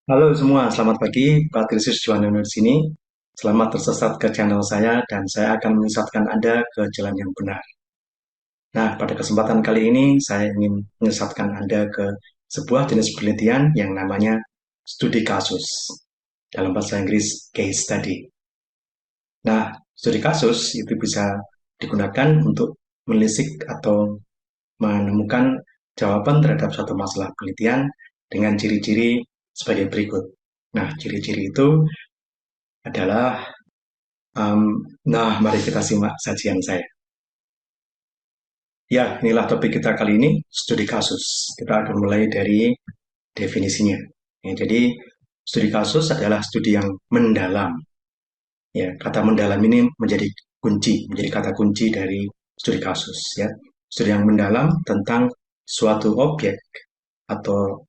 Halo semua, selamat pagi. Patrisius Juwana di sini. Selamat tersesat ke channel saya dan saya akan menyesatkan Anda ke jalan yang benar. Nah, pada kesempatan kali ini saya ingin menyesatkan Anda ke sebuah jenis penelitian yang namanya studi kasus. Dalam bahasa Inggris, case study. Nah, studi kasus itu bisa digunakan untuk menelisik atau menemukan jawaban terhadap suatu masalah penelitian dengan ciri-ciri sebagai berikut. Nah, ciri-ciri itu adalah nah, mari kita simak sajian saya. Ya, inilah topik kita kali ini, studi kasus. Kita akan mulai dari definisinya. Ya, jadi, studi kasus adalah studi yang mendalam. Ya, kata mendalam ini menjadi kata kunci dari studi kasus. Ya, studi yang mendalam tentang suatu objek atau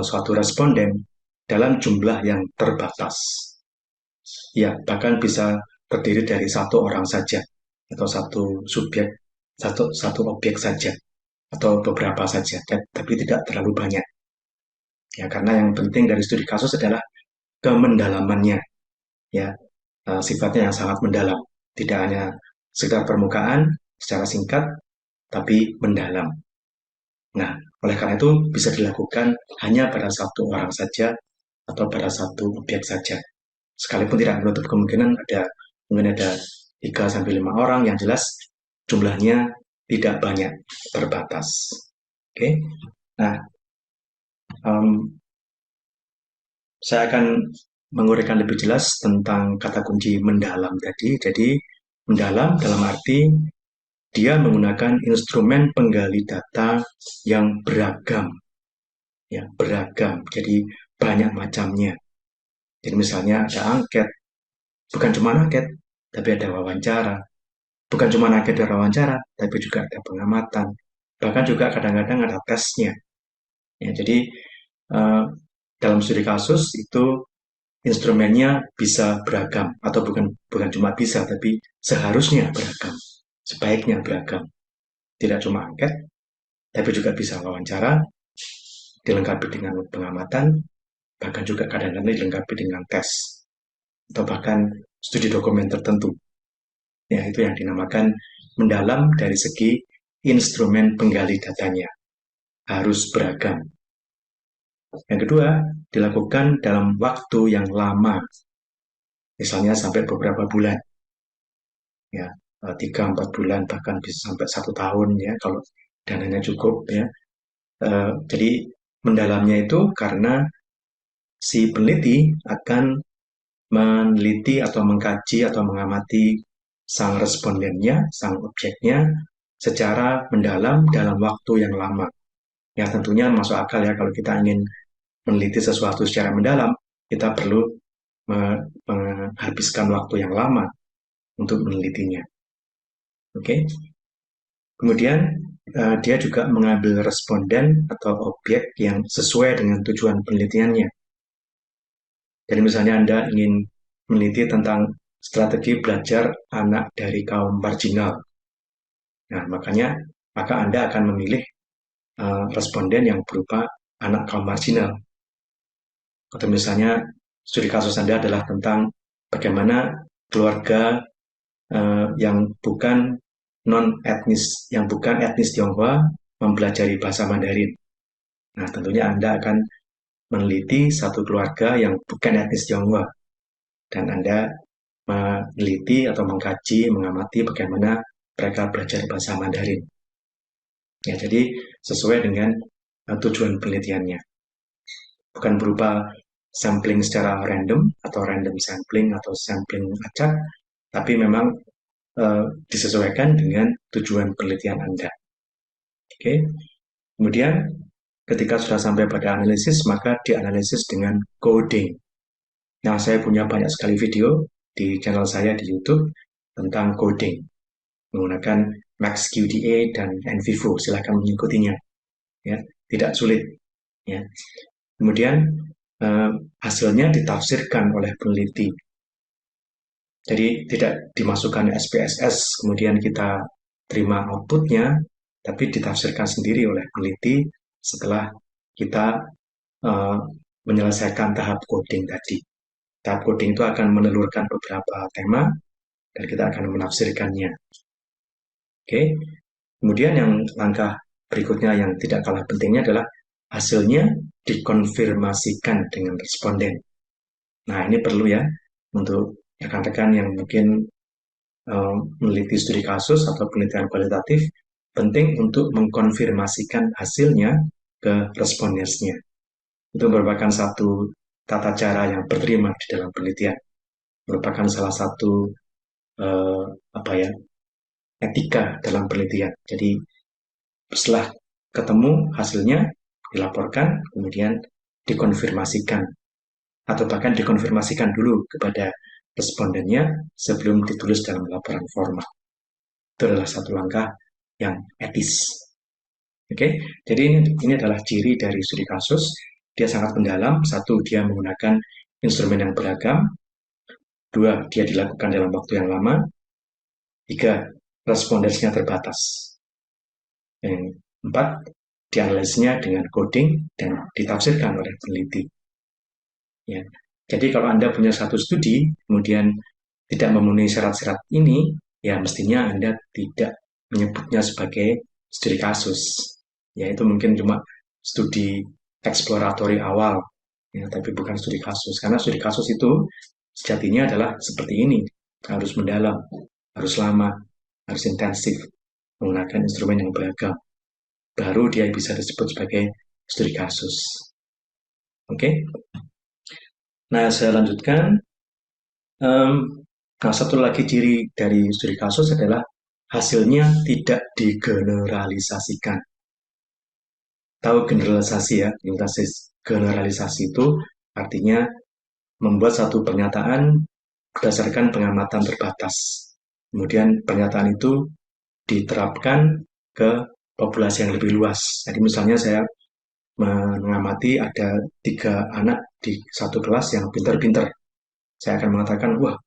suatu responden dalam jumlah yang terbatas. Ya, bahkan bisa terdiri dari satu orang saja atau satu subjek, satu objek saja atau beberapa saja, tapi tidak terlalu banyak. Ya, karena yang penting dari studi kasus adalah kemendalamannya, ya, sifatnya yang sangat mendalam, tidak hanya sekedar permukaan secara singkat, tapi mendalam. Nah, oleh karena itu bisa dilakukan hanya pada satu orang saja atau pada satu objek saja. Sekalipun tidak menutup kemungkinan mungkin ada 3 sampai 5 orang, yang jelas jumlahnya tidak banyak, terbatas. Oke. Nah, um, saya akan menguraikan lebih jelas tentang kata kunci mendalam tadi. Jadi, mendalam dalam arti dia menggunakan instrumen penggali data yang beragam, ya, beragam. Jadi banyak macamnya. Jadi misalnya ada angket, bukan cuma angket, tapi ada wawancara. Bukan cuma angket dan wawancara, tapi juga ada pengamatan. Bahkan juga kadang-kadang ada tesnya. Ya, jadi eh, dalam studi kasus itu instrumennya bisa beragam atau bukan bukan cuma bisa, tapi seharusnya beragam, sebaiknya beragam. Tidak cuma angket, tapi juga bisa wawancara, dilengkapi dengan pengamatan, bahkan juga kadang-kadang dilengkapi dengan tes atau bahkan studi dokumen tertentu. Ya, itu yang dinamakan mendalam dari segi instrumen penggali datanya. Harus beragam. Yang kedua, dilakukan dalam waktu yang lama, misalnya sampai beberapa bulan, ya, 3-4 bulan, bahkan bisa sampai 1 tahun, ya, kalau dananya cukup, ya. Jadi mendalamnya itu karena si peneliti akan meneliti atau mengkaji atau mengamati sang respondennya, sang objeknya secara mendalam dalam waktu yang lama. Ya, tentunya masuk akal ya, kalau kita ingin meneliti sesuatu secara mendalam, kita perlu menghabiskan waktu yang lama untuk menelitinya. Oke. Kemudian dia juga mengambil responden atau objek yang sesuai dengan tujuan penelitiannya. Jadi misalnya Anda ingin meneliti tentang strategi belajar anak dari kaum marginal. Nah, maka Anda akan memilih responden yang berupa anak kaum marginal. Atau misalnya studi kasus Anda adalah tentang bagaimana keluarga yang bukan non etnis, yang bukan etnis Tionghoa mempelajari bahasa Mandarin. Nah, tentunya Anda akan meneliti satu keluarga yang bukan etnis Tionghoa dan Anda meneliti atau mengkaji, mengamati bagaimana mereka belajar bahasa Mandarin. Ya, jadi sesuai dengan tujuan penelitiannya. Bukan berupa sampling secara random atau random sampling atau sampling acak, tapi memang disesuaikan dengan tujuan penelitian Anda. Oke. Kemudian ketika sudah sampai pada analisis, maka dianalisis dengan coding. Nah, saya punya banyak sekali video di channel saya di YouTube tentang coding menggunakan MaxQDA dan NVivo. Silakan mengikutinya, ya, tidak sulit, ya. Kemudian eh, hasilnya ditafsirkan oleh peneliti. Jadi tidak dimasukkan SPSS kemudian kita terima outputnya, tapi ditafsirkan sendiri oleh peneliti setelah kita menyelesaikan tahap coding tadi. Tahap coding itu akan menelurkan beberapa tema dan kita akan menafsirkannya. Oke. Kemudian yang langkah berikutnya yang tidak kalah pentingnya adalah hasilnya dikonfirmasikan dengan responden. Nah, ini perlu ya untuk rekan-rekan yang mungkin meneliti studi kasus atau penelitian kualitatif, penting untuk mengkonfirmasikan hasilnya ke respondersnya. Itu merupakan satu tata cara yang berterima di dalam penelitian, merupakan salah satu apa ya, etika dalam penelitian. Jadi setelah ketemu hasilnya dilaporkan, kemudian dikonfirmasikan atau bahkan dikonfirmasikan dulu kepada respondennya sebelum ditulis dalam laporan formal. Itu adalah satu langkah yang etis. Oke, jadi ini adalah ciri dari studi kasus. Dia sangat mendalam. Satu, dia menggunakan instrumen yang beragam. Dua, dia dilakukan dalam waktu yang lama. Tiga, respondensnya terbatas. Yang empat, dianalisisnya dengan coding dan ditafsirkan oleh peneliti. Ya. Jadi kalau Anda punya satu studi, kemudian tidak memenuhi syarat-syarat ini, ya mestinya Anda tidak menyebutnya sebagai studi kasus. Ya, itu mungkin cuma studi eksploratory awal, ya, tapi bukan studi kasus. Karena studi kasus itu sejatinya adalah seperti ini, harus mendalam, harus lama, harus intensif, menggunakan instrumen yang beragam. Baru dia bisa disebut sebagai studi kasus. Oke? Nah, saya lanjutkan. Nah, satu lagi ciri dari studi kasus adalah hasilnya tidak digeneralisasikan. Tahu generalisasi ya, generalisasi itu artinya membuat satu pernyataan berdasarkan pengamatan terbatas. Kemudian pernyataan itu diterapkan ke populasi yang lebih luas. Jadi misalnya saya mengamati ada 3 anak di satu kelas yang pintar-pintar. Saya akan mengatakan, wah,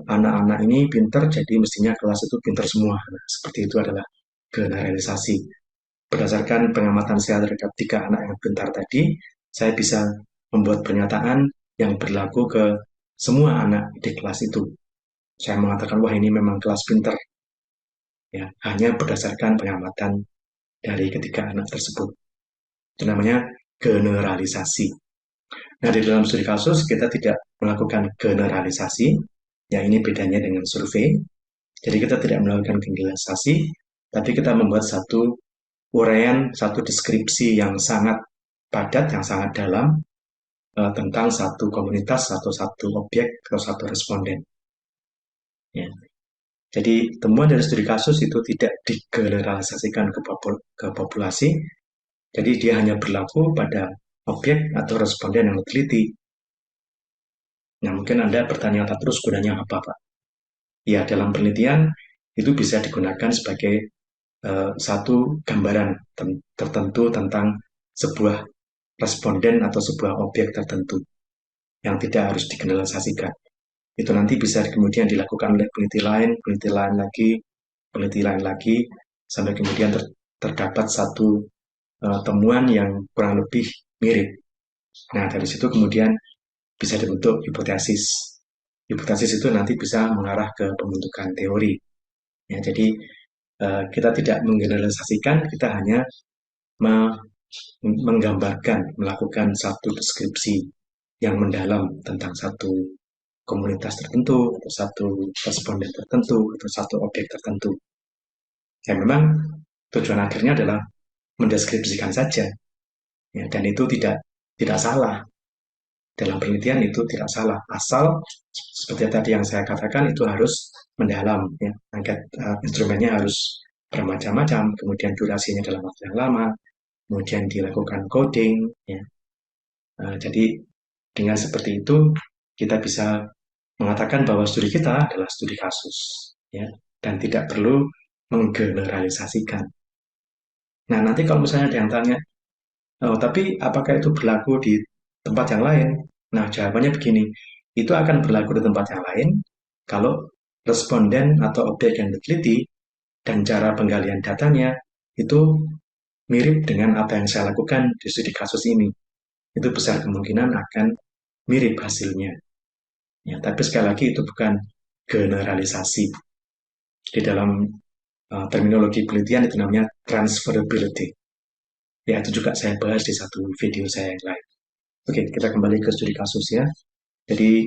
anak-anak ini pintar, jadi mestinya kelas itu pintar semua. Nah, seperti itu adalah generalisasi. Berdasarkan pengamatan saya terhadap 3 anak yang pintar tadi, saya bisa membuat pernyataan yang berlaku ke semua anak di kelas itu. Saya mengatakan, wah ini memang kelas pintar. Ya, hanya berdasarkan pengamatan dari ketiga anak tersebut. Itu namanya generalisasi. Nah, di dalam studi kasus kita tidak melakukan generalisasi. Ya, ini bedanya dengan survei. Jadi kita tidak melakukan generalisasi, tapi kita membuat satu uraian, satu deskripsi yang sangat padat, yang sangat dalam tentang satu komunitas atau satu objek atau satu responden. Ya. Jadi temuan dari studi kasus itu tidak digeneralisasikan ke populasi, jadi dia hanya berlaku pada objek atau responden yang diteliti. Nah, mungkin Anda bertanya terus gunanya apa, Pak? Ya, dalam penelitian itu bisa digunakan sebagai satu gambaran tertentu tentang sebuah responden atau sebuah objek tertentu yang tidak harus digeneralisasikan. Itu nanti bisa kemudian dilakukan oleh peneliti lain lagi, sampai kemudian terdapat satu temuan yang kurang lebih mirip. Nah, dari situ kemudian bisa dibentuk hipotesis. Hipotesis itu nanti bisa mengarah ke pembentukan teori. Ya, jadi kita tidak menggeneralisasikan, kita hanya menggambarkan, melakukan satu deskripsi yang mendalam tentang satu komunitas tertentu, atau satu responden tertentu, atau satu objek tertentu. Ya memang tujuan akhirnya adalah mendeskripsikan saja, ya, dan itu tidak salah. Dalam penelitian itu tidak salah, asal seperti tadi yang saya katakan itu harus mendalam, ya. Instrumennya harus bermacam-macam, kemudian durasinya dalam waktu yang lama, kemudian dilakukan coding, ya. Jadi dengan seperti itu kita bisa mengatakan bahwa studi kita adalah studi kasus, ya, dan tidak perlu menggeneralisasikan. Nah, nanti kalau misalnya ada yang tanya, oh, tapi apakah itu berlaku di tempat yang lain? Nah, jawabannya begini, itu akan berlaku di tempat yang lain kalau responden atau objek yang diteliti dan cara penggalian datanya itu mirip dengan apa yang saya lakukan di studi kasus ini. itu besar kemungkinan akan mirip hasilnya. Ya, tapi sekali lagi itu bukan generalisasi. Di dalam terminologi penelitian itu namanya transferability. Ya, itu juga saya bahas di satu video saya yang lain. Oke, kita kembali ke studi kasus ya. Jadi,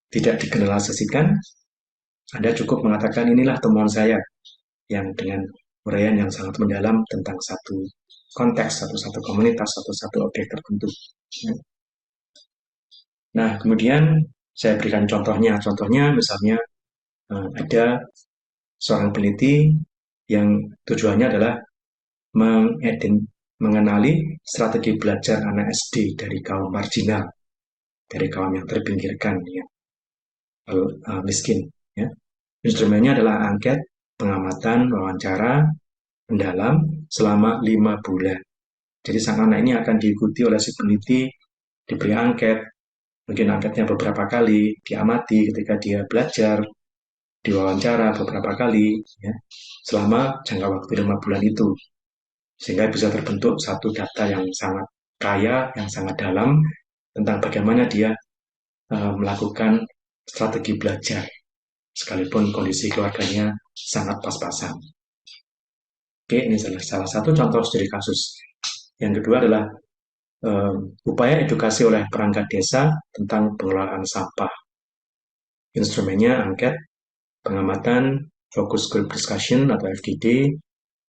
tidak digeneralisasikan, Anda cukup mengatakan inilah temuan saya yang dengan uraian yang sangat mendalam tentang satu konteks, satu komunitas, satu objek tertentu. Ya. Nah, kemudian saya berikan contohnya. Contohnya misalnya ada seorang peneliti yang tujuannya adalah mengenali strategi belajar anak SD dari kaum marginal, dari kaum yang terpinggirkan, ya, miskin. Ya. Instrumennya adalah angket, pengamatan, wawancara, mendalam selama 5 bulan. Jadi sang anak ini akan diikuti oleh si peneliti, diberi angket, mungkin angketnya beberapa kali, diamati ketika dia belajar, diwawancara beberapa kali, ya, selama jangka waktu 5 bulan itu. Sehingga bisa terbentuk satu data yang sangat kaya, yang sangat dalam, tentang bagaimana dia melakukan strategi belajar, sekalipun kondisi keluarganya sangat pas-pasan. Oke, ini salah satu contoh studi kasus. Yang kedua adalah upaya edukasi oleh perangkat desa tentang pengelolaan sampah. Instrumennya angket, pengamatan, focus group discussion atau FGD,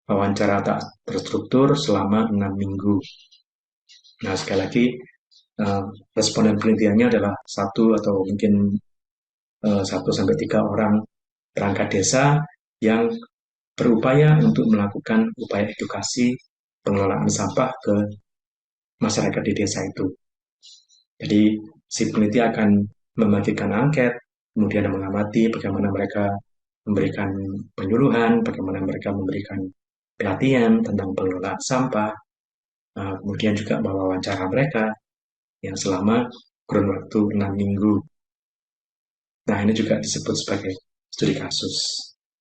wawancara tak terstruktur selama 6 minggu. Nah, sekali lagi, responden penelitiannya adalah 1 sampai 3 orang perangkat desa yang berupaya untuk melakukan upaya edukasi pengelolaan sampah ke masyarakat di desa itu. Jadi si peneliti akan membagikan angket, kemudian mengamati bagaimana mereka memberikan penyuluhan, bagaimana mereka memberikan pelatihan tentang pengelolaan sampah, kemudian juga mewawancara mereka yang selama kurun waktu 6 minggu. Nah, ini juga disebut sebagai studi kasus.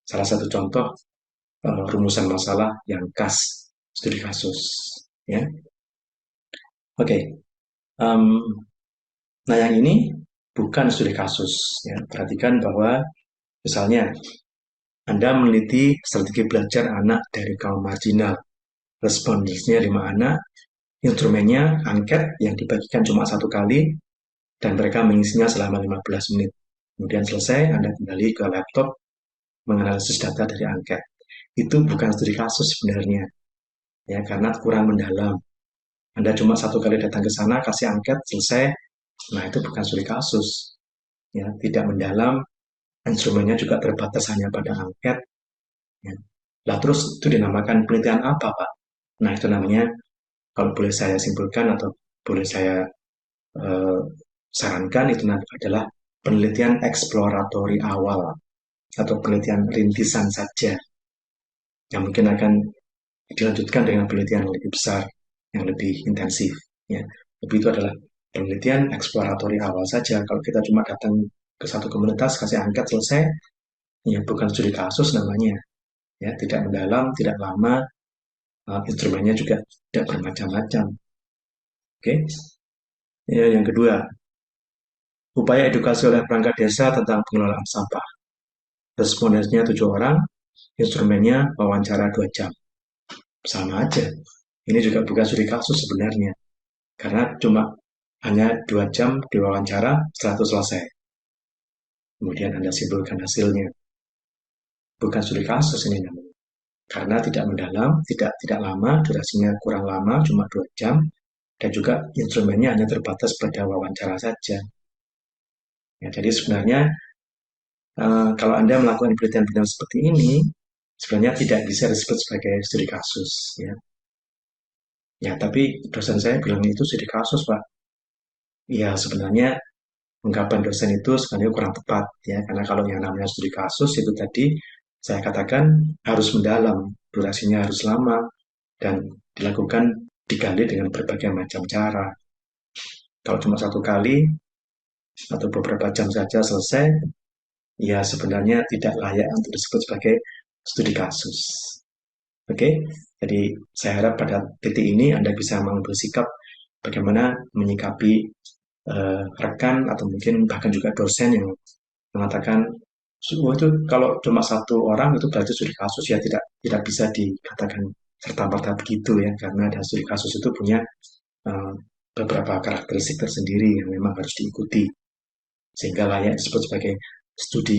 Salah satu contoh rumusan masalah yang khas studi kasus. Ya, oke. Nah, yang ini bukan studi kasus. Ya. Perhatikan bahwa misalnya Anda meneliti strategi belajar anak dari kaum marginal. Respondensnya 5 anak, instrumennya angket yang dibagikan cuma 1 kali, dan mereka mengisinya selama 15 menit. Kemudian selesai, Anda kembali ke laptop menganalisis data dari angket. Itu bukan studi kasus sebenarnya, ya, karena kurang mendalam. Anda cuma 1 kali datang ke sana, kasih angket, selesai. Nah, itu bukan studi kasus. Ya, tidak mendalam, instrumennya juga terbatas hanya pada angket. Ya. Lah terus itu dinamakan penelitian apa, Pak? Nah, itu namanya, kalau boleh saya simpulkan atau boleh saya eh, sarankan, itu adalah penelitian eksploratory awal atau penelitian rintisan saja yang mungkin akan dilanjutkan dengan penelitian yang lebih besar, yang lebih intensif. Ya. Tapi itu adalah penelitian eksploratory awal saja. Kalau kita cuma datang ke satu komunitas, kasih angket, selesai, ya bukan studi kasus namanya. Ya, tidak mendalam, tidak lama, instrumennya juga tidak bermacam-macam. Oke. Ya, yang kedua, upaya edukasi oleh perangkat desa tentang pengelolaan sampah. Respondennya 7 orang, instrumennya wawancara 2 jam. Sama aja. Ini juga bukan studi kasus sebenarnya. Karena cuma hanya 2 jam diwawancara, setelah itu selesai. Kemudian Anda simpulkan hasilnya. Bukan studi kasus ini namanya. Karena tidak mendalam, tidak lama, durasinya kurang lama, cuma 2 jam, dan juga instrumennya hanya terbatas pada wawancara saja. Ya, jadi sebenarnya kalau Anda melakukan penelitian-penelitian seperti ini, sebenarnya tidak bisa disebut sebagai studi kasus. Ya, ya tapi dosen saya bilang itu studi kasus, Pak. Ya, sebenarnya ungkapan dosen itu sebenarnya kurang tepat, ya, karena kalau yang namanya studi kasus itu tadi saya katakan harus mendalam, durasinya harus lama, dan dilakukan digali dengan berbagai macam cara. Kalau cuma 1 kali atau beberapa jam saja selesai, ya sebenarnya tidak layak untuk disebut sebagai studi kasus. Oke, jadi saya harap pada titik ini Anda bisa mengambil sikap bagaimana menyikapi rekan atau mungkin bahkan juga dosen yang mengatakan, "Wah, itu kalau cuma satu orang itu berarti studi kasus." Ya tidak bisa dikatakan serta-merta begitu ya, karena ada studi kasus itu punya eh, beberapa karakteristik tersendiri yang memang harus diikuti sehingga layak disebut sebagai studi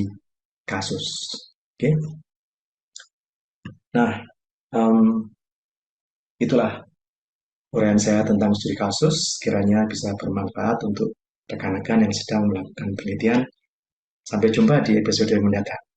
kasus. Oke, nah itulah uraian saya tentang studi kasus. Kiranya bisa bermanfaat untuk rekan-rekan yang sedang melakukan penelitian. Sampai jumpa di episode mendatang.